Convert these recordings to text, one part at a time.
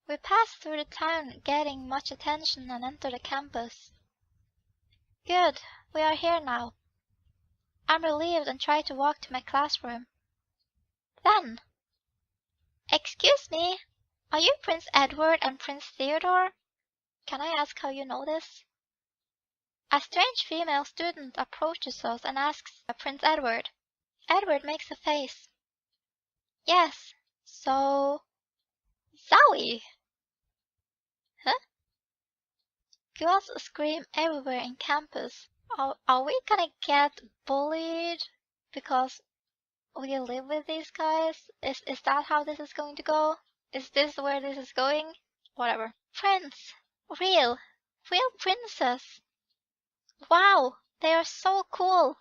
We pass through the town, getting much attention, and enter the campus. Good, we are here now. I'm relieved and try to walk to my classroom. Then, excuse me, are you Prince Edward and Prince Theodore? Can I ask how you know this? A strange female student approaches us and asks Prince Edward. Edward makes a face. Yes, so... Zowie! Huh? Girls scream everywhere in campus. Are we gonna get bullied because we live with these guys? Is that how this is going to go? Is this where this is going? Whatever. Prince! Real princess! Wow, they are so cool!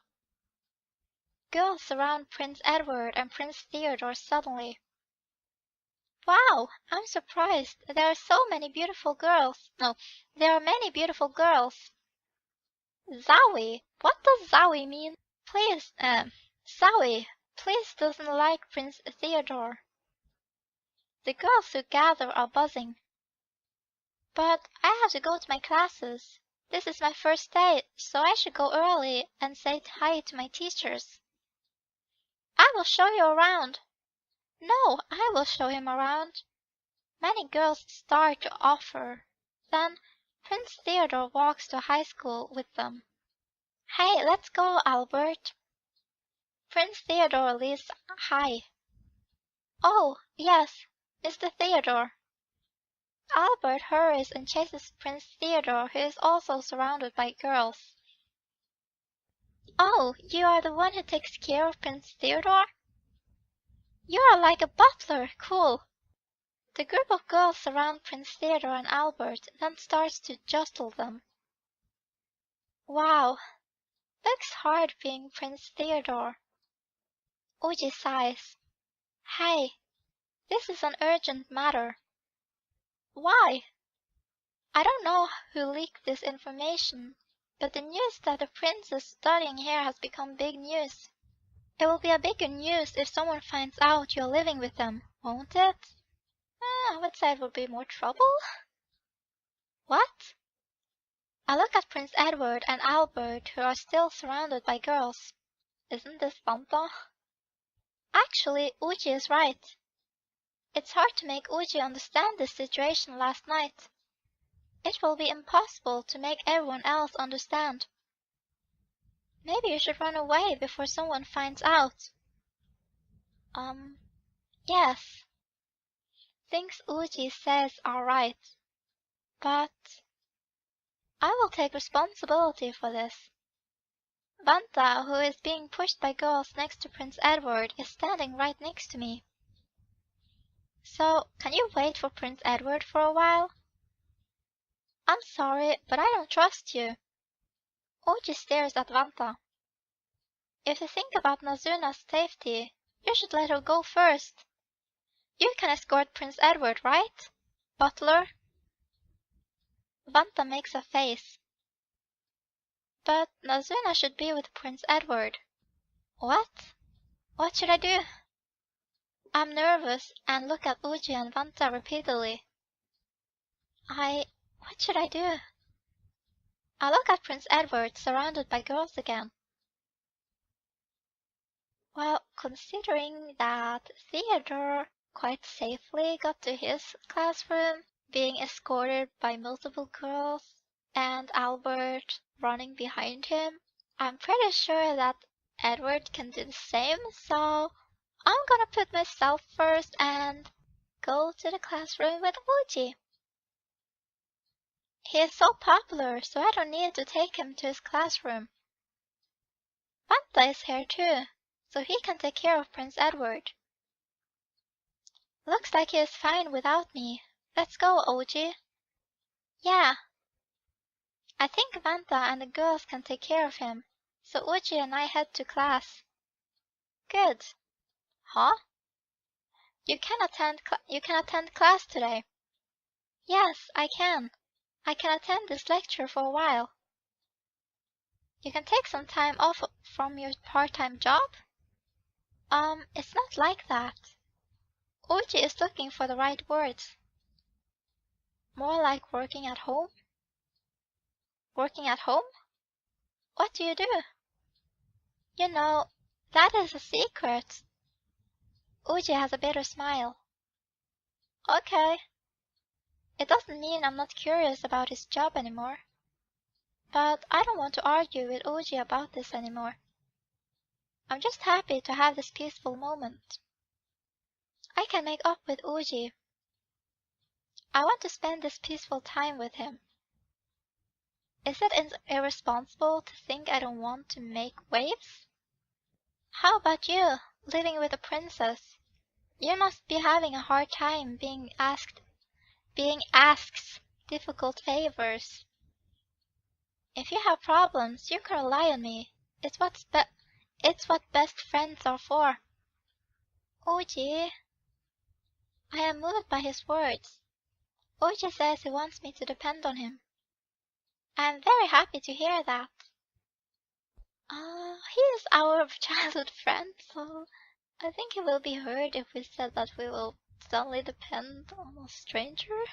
Girls surround Prince Edward and Prince Theodore suddenly. Wow, I'm surprised. There are so many beautiful girls. No, there are many beautiful girls. Zowie? What does Zowie mean? Please, Zowie, please doesn't like Prince Theodore. The girls who gather are buzzing. But I have to go to my classes. This is my first day, so I should go early and say hi to my teachers. I will show you around. No, I will show him around. Many girls start to offer. Then Prince Theodore walks to high school with them. Hey, let's go, Albert. Prince Theodore leads high. Oh, yes, Mr. Theodore. Albert hurries and chases Prince Theodore, who is also surrounded by girls. Oh, you are the one who takes care of Prince Theodore? You are like a butler, cool. The group of girls surround Prince Theodore and Albert, then starts to jostle them. Wow, looks hard being Prince Theodore. Uji sighs. Hey, this is an urgent matter. Why? I don't know who leaked this information, but the news that the prince is studying here has become big news. It will be a bigger news if someone finds out you're living with them, won't it? I would say it would be more trouble. What? I look at Prince Edward and Albert, who are still surrounded by girls. Isn't this Fanta? Actually, Uji is right. It's hard to make Uji understand this situation last night. It will be impossible to make everyone else understand. Maybe you should run away before someone finds out. Yes. Things Uji says are right. But I will take responsibility for this. Banta, who is being pushed by girls next to Prince Edward, is standing right next to me. So, can you wait for Prince Edward for a while? I'm sorry, but I don't trust you. Uji stares at Vanta. If you think about Nazuna's safety, you should let her go first. You can escort Prince Edward, right? Butler? Vanta makes a face. But Nazuna should be with Prince Edward. What? What should I do? I'm nervous and look at Uji and Vanta repeatedly. What should I do? I look at Prince Edward surrounded by girls again. Well, considering that Theodore quite safely got to his classroom, being escorted by multiple girls, and Albert running behind him, I'm pretty sure that Edward can do the same, so I'm gonna put myself first and go to the classroom with Uji. He is so popular, so I don't need to take him to his classroom. Vanta is here too, so he can take care of Prince Edward. Looks like he is fine without me. Let's go, Uji. Yeah. I think Vanta and the girls can take care of him, so Uji and I head to class. Good. Huh? You can attend class today. Yes, I can. I can attend this lecture for a while. You can take some time off from your part-time job? It's not like that. Uji is looking for the right words. More like working at home? Working at home? What do you do? You know, that is a secret. Uji has a bitter smile. Okay. It doesn't mean I'm not curious about his job anymore. But I don't want to argue with Uji about this anymore. I'm just happy to have this peaceful moment. I can make up with Uji. I want to spend this peaceful time with him. Is it irresponsible to think I don't want to make waves? How about you, living with a princess? You must be having a hard time being asked difficult favors. If you have problems, you can rely on me. It's what best friends are for. Uji, I am moved by his words. Uji says he wants me to depend on him. I am very happy to hear that. He is our childhood friend, so I think he will be hurt if we said that we will suddenly depend on a stranger.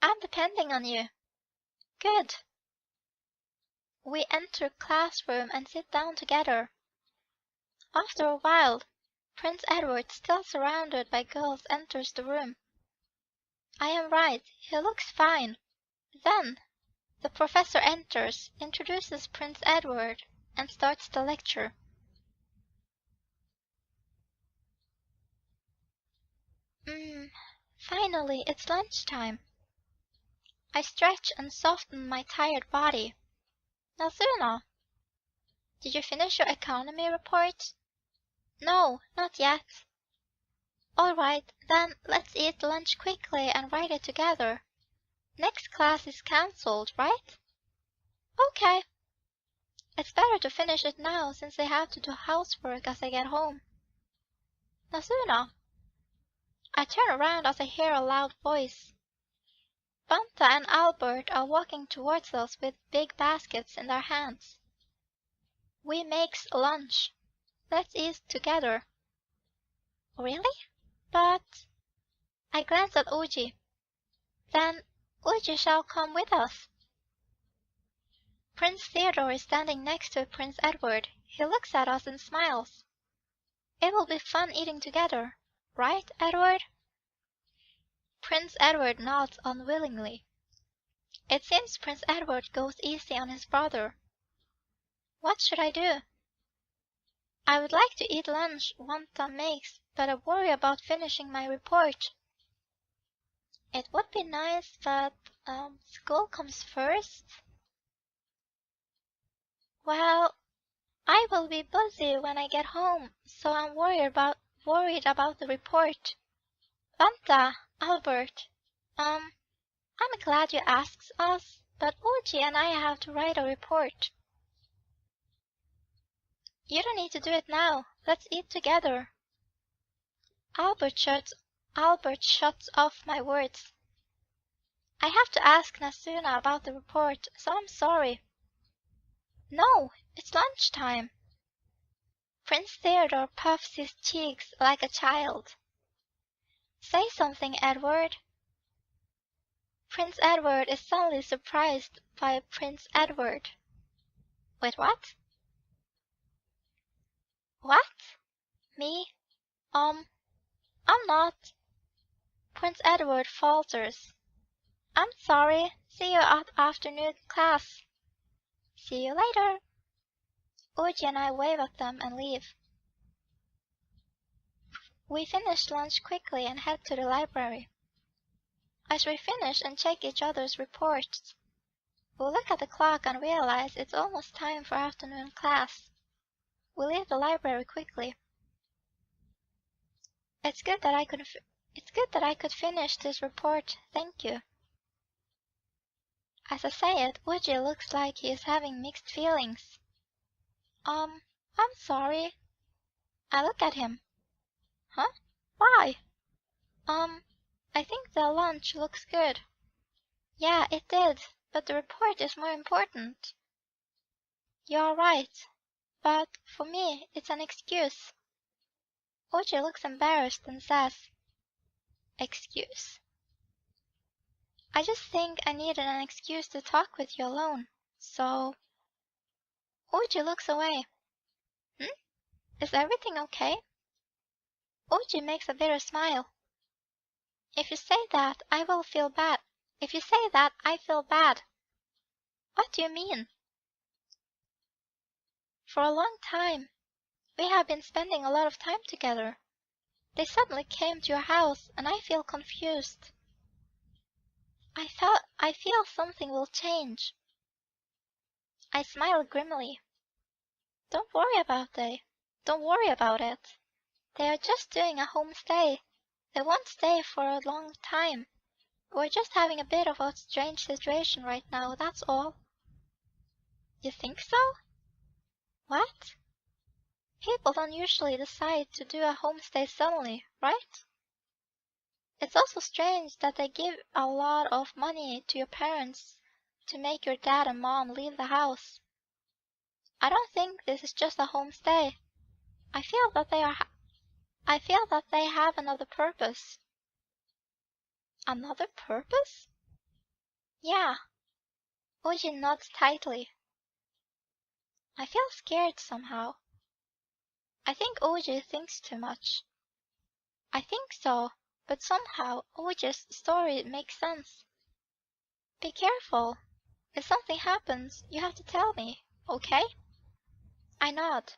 I'm depending on you. Good. We enter classroom and sit down together. After a while, Prince Edward, still surrounded by girls, enters the room. I am right, he looks fine. Then, the professor enters, introduces Prince Edward, and starts the lecture. Finally, it's lunchtime. I stretch and soften my tired body. Nazuna, did you finish your economy report? No, not yet. All right, then let's eat lunch quickly and write it together. Next class is cancelled, right? Okay. It's better to finish it now since I have to do housework as I get home. Nazuna. I turn around as I hear a loud voice. Banta and Albert are walking towards us with big baskets in their hands. We makes lunch. Let's eat together. Really? But... I glance at Uji. Then Uji shall come with us. Prince Theodore is standing next to Prince Edward. He looks at us and smiles. It will be fun eating together, right, Edward? Prince Edward nods unwillingly. It seems Prince Edward goes easy on his brother. What should I do? I would like to eat lunch Wanta makes, but I worry about finishing my report. It would be nice, but school comes first. Well, I will be busy when I get home, so I'm worried about the report. Wanta, Albert, I'm glad you asked us, but Uji and I have to write a report. You don't need to do it now. Let's eat together. Albert shuts off my words. I have to ask Nasuna about the report, so I'm sorry. No, it's lunchtime. Prince Theodore puffs his cheeks like a child. Say something, Edward. Prince Edward is suddenly surprised by Prince Edward. Wait, what? What? Me? I'm not. Prince Edward falters. I'm sorry. See you at afternoon class. See you later. Uji and I wave at them and leave. We finish lunch quickly and head to the library. As we finish and check each other's reports, we look at the clock and realize it's almost time for afternoon class. We leave the library quickly. It's good that I could finish this report, thank you. As I say it, Uji looks like he is having mixed feelings. I'm sorry. I look at him. Huh? Why? I think the lunch looks good. Yeah, it did, but the report is more important. You're right, but for me, it's an excuse. Uji looks embarrassed and says, Excuse? I just think I needed an excuse to talk with you alone. So, Oji looks away. Is everything okay? Oji makes a bitter smile. If you say that, I will feel bad. If you say that, I feel bad. What do you mean? For a long time, we have been spending a lot of time together. They suddenly came to your house, and I feel confused. I feel something will change. I smile grimly. Don't worry about it. They are just doing a homestay. They won't stay for a long time. We're just having a bit of a strange situation right now, that's all. You think so? What? People don't usually decide to do a homestay suddenly, right? It's also strange that they give a lot of money to your parents to make your dad and mom leave the house. I don't think this is just a homestay. I feel that they have another purpose. Another purpose? Yeah. Oji nods tightly. I feel scared somehow. I think Oji thinks too much. I think so, but somehow Oji's story makes sense. Be careful. If something happens, you have to tell me, okay? I nod.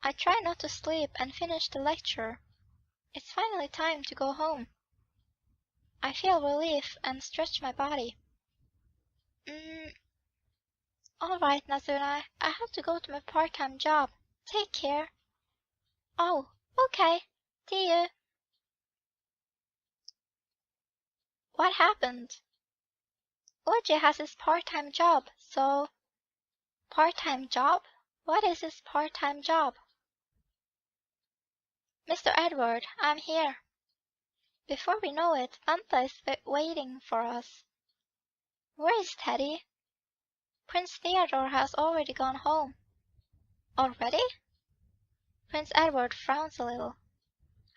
I try not to sleep and finish the lecture. It's finally time to go home. I feel relief and stretch my body. Alright, Nazuna, I have to go to my part-time job. Take care. Oh, okay. See you. What happened? Oji has his part-time job, so... Part-time job? What is his part-time job? Mr. Edward, I'm here. Before we know it, Anta is waiting for us. Where is Teddy? Prince Theodore has already gone home. Already? Prince Edward frowns a little.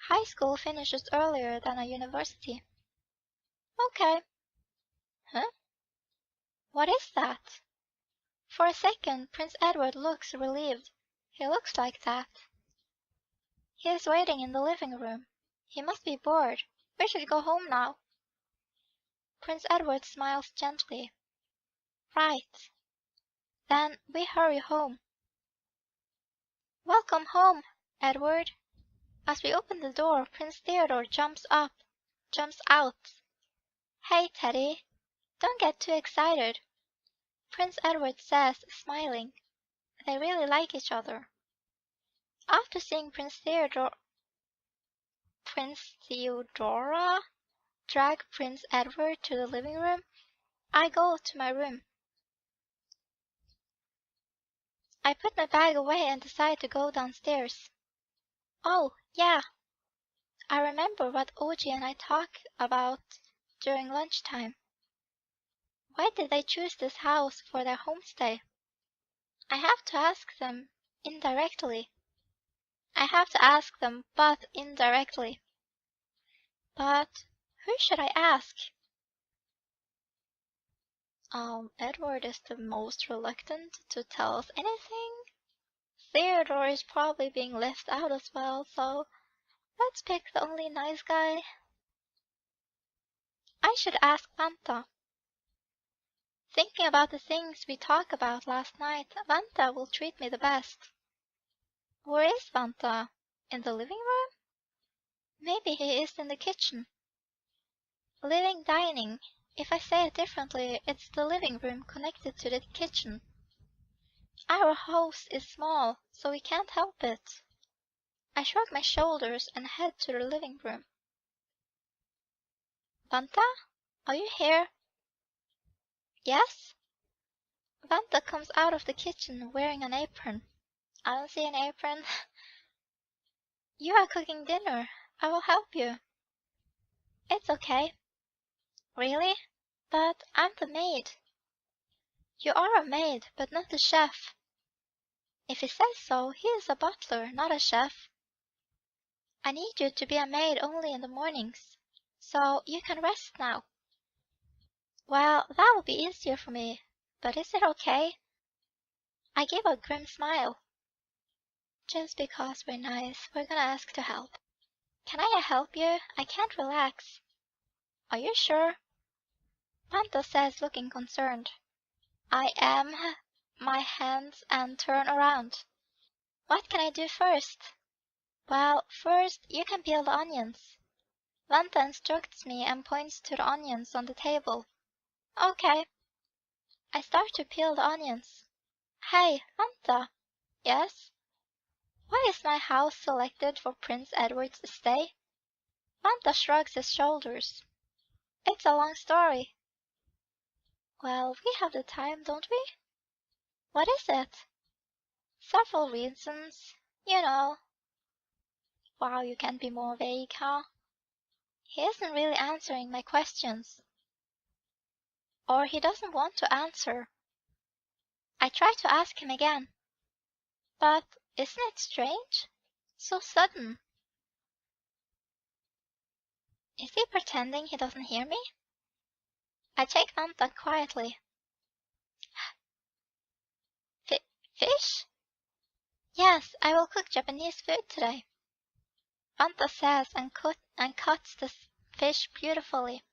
High school finishes earlier than a university. Okay. Huh? What is that? For a second, Prince Edward looks relieved. He looks like that. He is waiting in the living room. He must be bored. We should go home now. Prince Edward smiles gently. Right. Then we hurry home. Welcome home, Edward. As we open the door, Prince Theodore jumps out. Hey, Teddy. Don't get too excited. Prince Edward says, smiling. They really like each other. After seeing Princess Theodora drag Prince Edward to the living room, I go to my room. I put my bag away and decide to go downstairs. Oh, yeah. I remember what Oji and I talked about during lunchtime. Why did they choose this house for their homestay? I have to ask them indirectly. But indirectly. But who should I ask? Edward is the most reluctant to tell us anything. Theodore is probably being left out as well, so let's pick the only nice guy. I should ask Vanta. Thinking about the things we talked about last night, Vanta will treat me the best. Where is Vanta? In the living room? Maybe he is in the kitchen. Living dining. If I say it differently, it's the living room connected to the kitchen. Our house is small, so we can't help it. I shrug my shoulders and head to the living room. Vanta? Are you here? Yes? Vanta comes out of the kitchen wearing an apron. I don't see an apron. You are cooking dinner. I will help you. It's okay. Really? But I'm the maid. You are a maid, but not a chef. If he says so, he is a butler, not a chef. I need you to be a maid only in the mornings. So you can rest now. Well, that would be easier for me, but is it okay? I gave a grim smile. Just because we're nice, we're gonna ask to help. Can I help you? I can't relax. Are you sure? Panta says, looking concerned. I am. My hands and turn around. What can I do first? Well, first you can peel the onions. Vanta instructs me and points to the onions on the table. Okay. I start to peel the onions. Hey, Vanta. Yes? Why is my house selected for Prince Edward's stay? Vanta shrugs his shoulders. It's a long story. Well, we have the time, don't we? What is it? Several reasons. You know. Wow, you can't be more vague, huh? He isn't really answering my questions. Or he doesn't want to answer. I try to ask him again. But isn't it strange? So sudden. Is he pretending he doesn't hear me? I take Vanta quietly. Fish? Yes, I will cook Japanese food today. Vanta says and cuts the fish beautifully.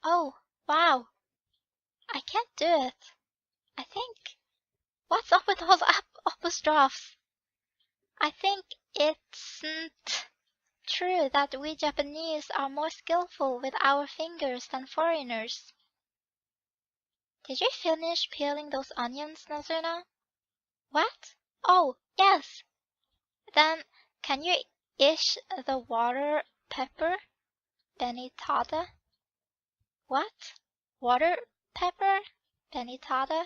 Oh, wow. I can't do it. I think. What's up with those apostrophes? I think it's true that we Japanese are more skillful with our fingers than foreigners. Did you finish peeling those onions, Nazuna? What? Oh, yes. Then can you ish the water pepper, Benitada? What? Water pepper, Benitada?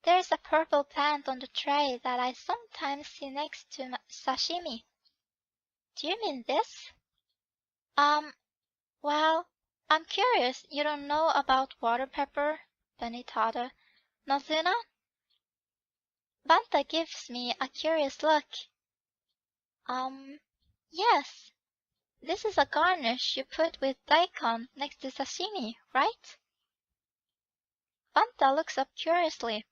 There's a purple plant on the tray that I sometimes see next to sashimi. Do you mean this? Well, I'm curious you don't know about water pepper, Benitada. Nazuna? Banta gives me a curious look. Yes. This is a garnish you put with daikon next to sashimi, right? Banta looks up curiously.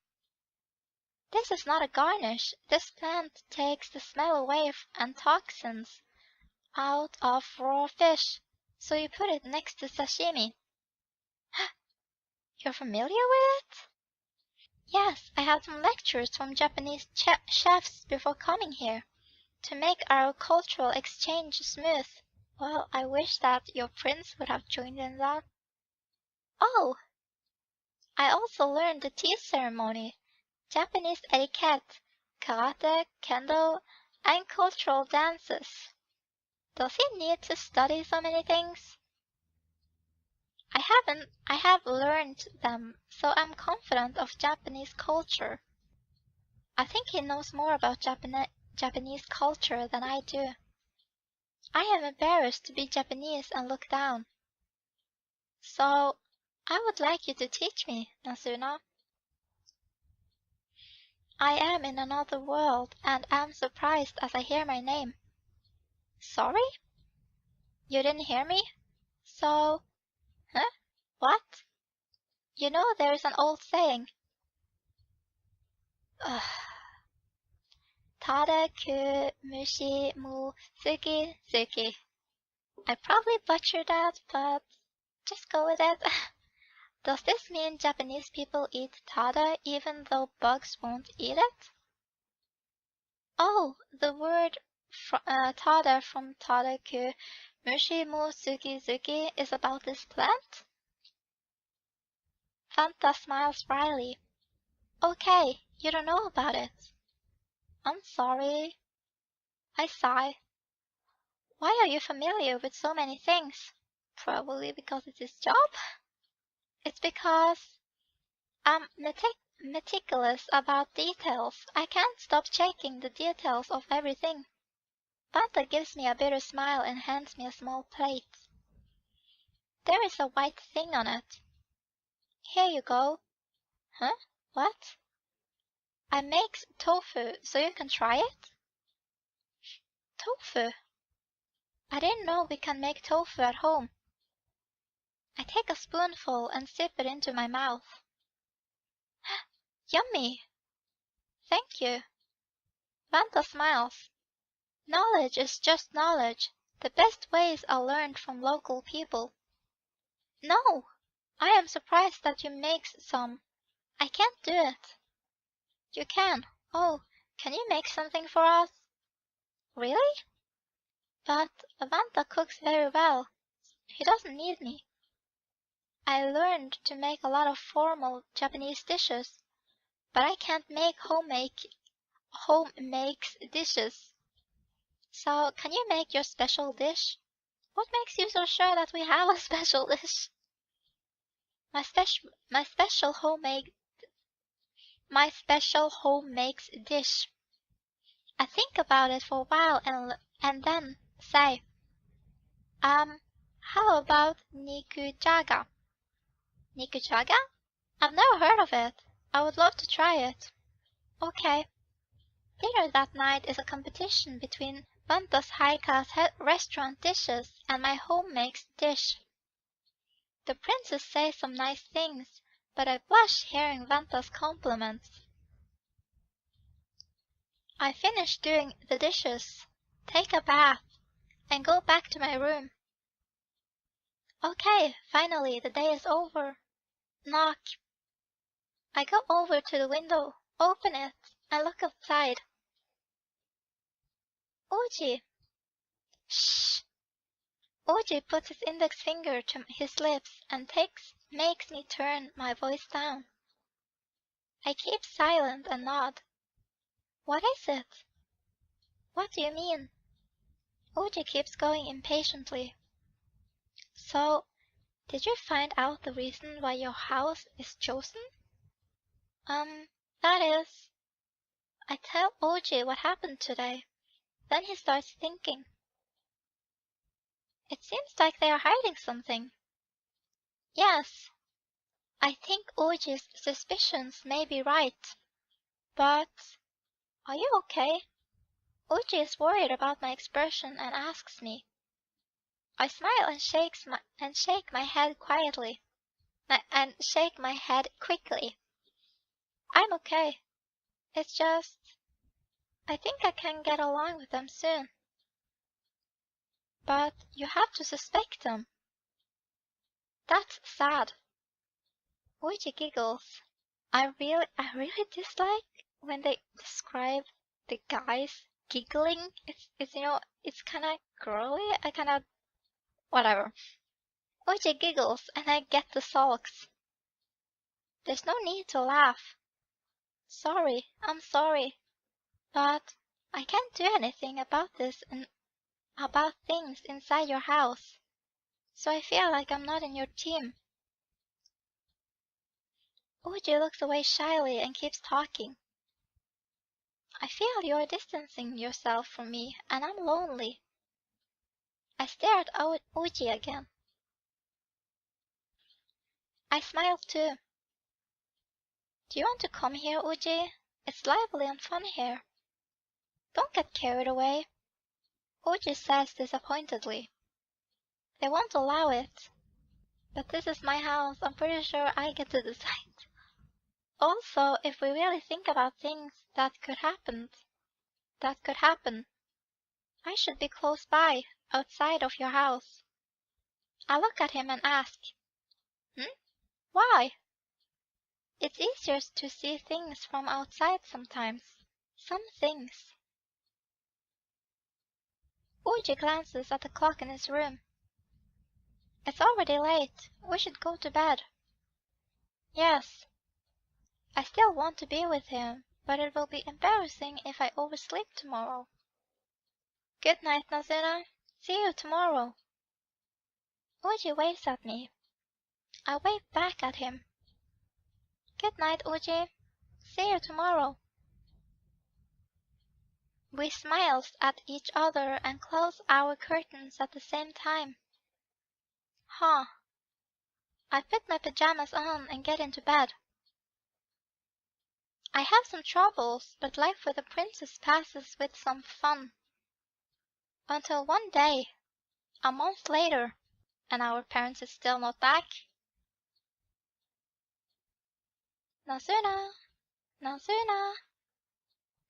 This is not a garnish. This plant takes the smell away and toxins out of raw fish, so you put it next to sashimi. You're familiar with it? Yes, I had some lectures from Japanese chefs before coming here, to make our cultural exchange smooth. Well, I wish that your prince would have joined in that. Oh! I also learned the tea ceremony, Japanese etiquette, karate, kendo, and cultural dances. Does he need to study so many things? I have learned them, so I'm confident of Japanese culture. I think he knows more about Japanese culture than I do. I am embarrassed to be Japanese and look down. So, I would like you to teach me, Nazuna. I am in another world and am surprised as I hear my name. Sorry? You didn't hear me? So, huh? What? You know there is an old saying. Tada ku mushi mu suki suki. I probably butchered that, but just go with it. Does this mean Japanese people eat tada even though bugs won't eat it? Oh, the word tada from tadaku mushi mu suki zuki is about this plant? Fanta smiles wryly. Okay, you don't know about it. I'm sorry. I sigh. Why are you familiar with so many things? Probably because it's his job? It's because I'm meticulous about details. I can't stop checking the details of everything. Banta gives me a bitter smile and hands me a small plate. There is a white thing on it. Here you go. Huh? What? I make tofu, so you can try it? Tofu? I didn't know we can make tofu at home. I take a spoonful and sip it into my mouth. Yummy! Thank you. Vanta smiles. Knowledge is just knowledge. The best ways are learned from local people. No! I am surprised that you make some. I can't do it. You can. Oh, can you make something for us? Really? But Vanta cooks very well. He doesn't need me. I learned to make a lot of formal Japanese dishes, but I can't make home makes dishes. So, can you make your special dish? What makes you so sure that we have a special dish? My special home makes dish. I think about it for a while and then say, how about nikujaga? Nikujaga? I've never heard of it. I would love to try it. Okay. Later that night is a competition between Vanta's high-class restaurant dishes and my home-makes dish. The princess says some nice things, but I blush hearing Vanta's compliments. I finish doing the dishes, take a bath, and go back to my room. Okay, finally, the day is over. Knock. I go over to the window, open it, and look outside. Uji! Shh! Uji puts his index finger to his lips and makes me turn my voice down. I keep silent and nod. What is it? What do you mean? Uji keeps going impatiently. So, did you find out the reason why your house is chosen? That is, I tell Uji what happened today. Then he starts thinking. It seems like they are hiding something. Yes, I think Uji's suspicions may be right. But, are you okay? Uji is worried about my expression and asks me. I smile and shake my head quickly. I'm okay. It's just, I think I can get along with them soon. But you have to suspect them. That's sad. Uji giggles. I really dislike when they describe the guys giggling. It's kinda girly. Whatever. Uji giggles and I get the sulks. There's no need to laugh. I'm sorry. But I can't do anything about this and about things inside your house. So I feel like I'm not in your team. Uji looks away shyly and keeps talking. I feel you're distancing yourself from me and I'm lonely. I stare at Uji again. I smile too. Do you want to come here, Uji? It's lively and fun here. Don't get carried away. Uji says disappointedly. They won't allow it. But this is my house. I'm pretty sure I get to decide. Also, if we really think about things that could happen, I should be close by, outside of your house. I look at him and ask, Why? It's easier to see things from outside sometimes. Some things. Uji glances at the clock in his room. It's already late. We should go to bed. Yes. I still want to be with him, but it will be embarrassing if I oversleep tomorrow. Good night, Nazuna. See you tomorrow. Uji waves at me. I wave back at him. Good night, Uji. See you tomorrow. We smile at each other and close our curtains at the same time. Huh. I put my pajamas on and get into bed. I have some troubles, but life with a princess passes with some fun. Until one day, A month later, and our parents is still not back. Nazuna! Nazuna!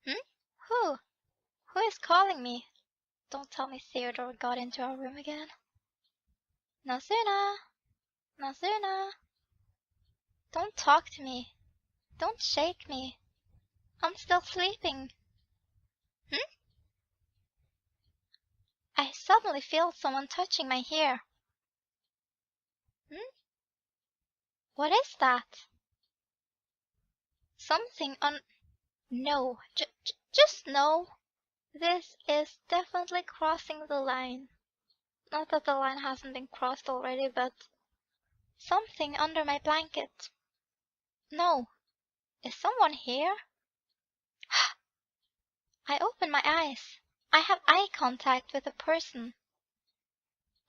Who? Who is calling me? Don't tell me Theodore got into our room again. Nazuna! Nazuna! Don't talk to me. Don't shake me. I'm still sleeping. I suddenly feel someone touching my hair. What is that? Something on... No, just no. This is definitely crossing the line. Not that the line hasn't been crossed already, but... Something under my blanket. No. Is someone here? I open my eyes. I have eye contact with a person.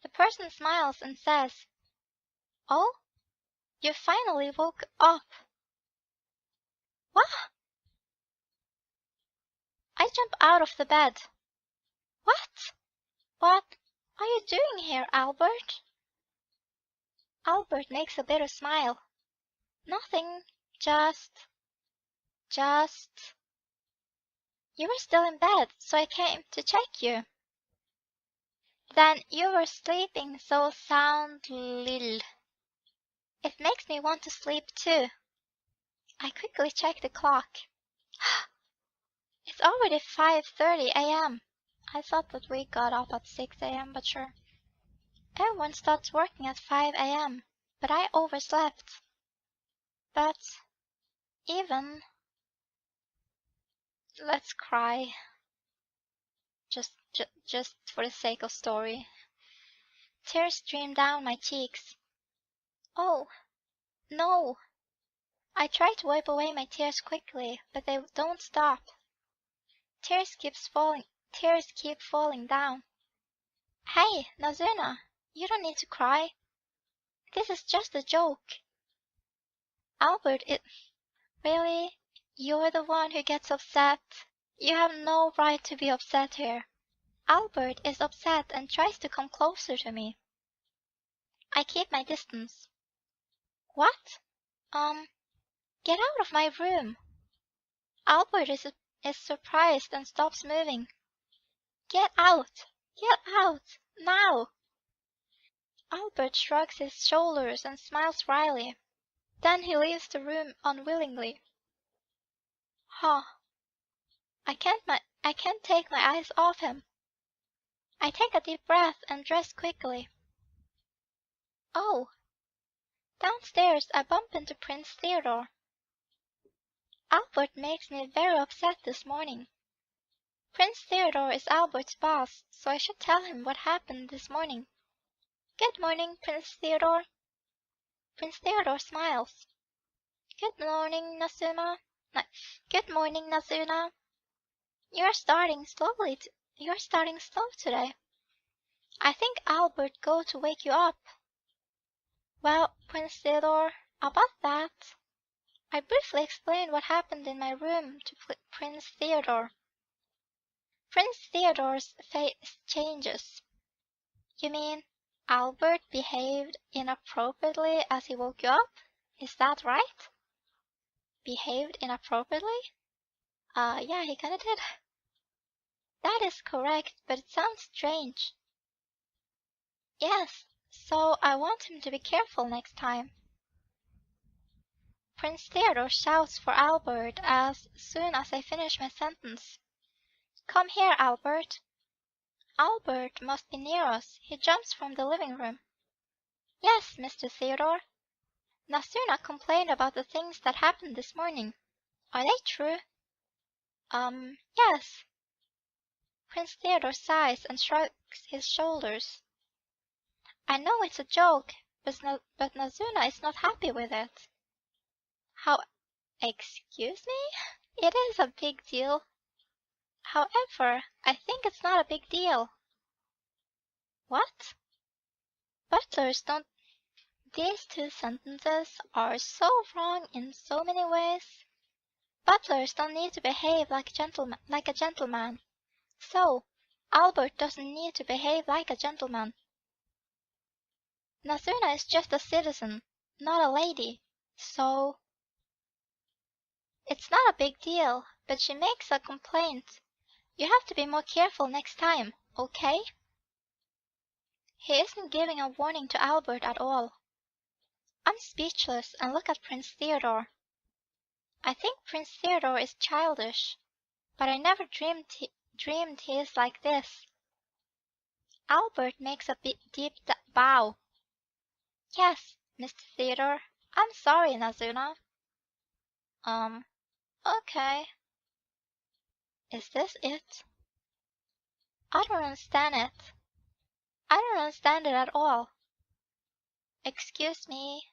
The person smiles and says, "Oh, you finally woke up." What? I jump out of the bed. What? What are you doing here, Albert? Albert makes a bitter smile. Nothing, just... You were still in bed, so I came to check you. Then you were sleeping so soundly. It makes me want to sleep too. I quickly check the clock. It's already 5:30 a.m. I thought that we got up at 6 a.m., but sure. Everyone starts working at 5 a.m., but I overslept. But even... Let's cry. Just for the sake of story. Tears stream down my cheeks. Oh, no. I try to wipe away my tears quickly, but they don't stop. Tears keep falling down. Hey, Nazuna, you don't need to cry. This is just a joke. Albert, really? You're the one who gets upset. You have no right to be upset here. Albert is upset and tries to come closer to me. I keep my distance. What? Get out of my room. Albert is surprised and stops moving. Get out! Get out! Now! Albert shrugs his shoulders and smiles wryly. Then he leaves the room unwillingly. Huh. I can't take my eyes off him. I take a deep breath and dress quickly. Oh. Downstairs I bump into Prince Theodore. Albert makes me very upset this morning. Prince Theodore is Albert's boss, so I should tell him what happened this morning. Good morning, Prince Theodore. Prince Theodore smiles. Good morning, Nazuna. Good morning, Nazuna. You're starting slow today. I think Albert go to wake you up. Well, Prince Theodore, about that. I briefly explained what happened in my room to Prince Theodore. Prince Theodore's face changes. You mean Albert behaved inappropriately as he woke you up? Is that right? Behaved inappropriately? Yeah, he kinda did. That is correct, but it sounds strange. Yes, so I want him to be careful next time. Prince Theodore shouts for Albert as soon as I finish my sentence. Come here, Albert. Albert must be near us. He jumps from the living room. Yes, Mr. Theodore. Nazuna complained about the things that happened this morning. Are they true? Yes. Prince Theodore sighs and shrugs his shoulders. I know it's a joke, but Nazuna is not happy with it. How? Excuse me? It is a big deal. However, I think it's not a big deal. What? Butlers don't... These two sentences are so wrong in so many ways. Butlers don't need to behave like a gentleman. So, Albert doesn't need to behave like a gentleman. Nazuna is just a citizen, not a lady, so... It's not a big deal, but she makes a complaint. You have to be more careful next time, okay? He isn't giving a warning to Albert at all. I'm speechless and look at Prince Theodore. I think Prince Theodore is childish, but I never dreamed he is like this. Albert makes a deep bow. Yes, Mr. Theodore, I'm sorry, Nazuna. Okay. Is this it? I don't understand it. I don't understand it at all. Excuse me.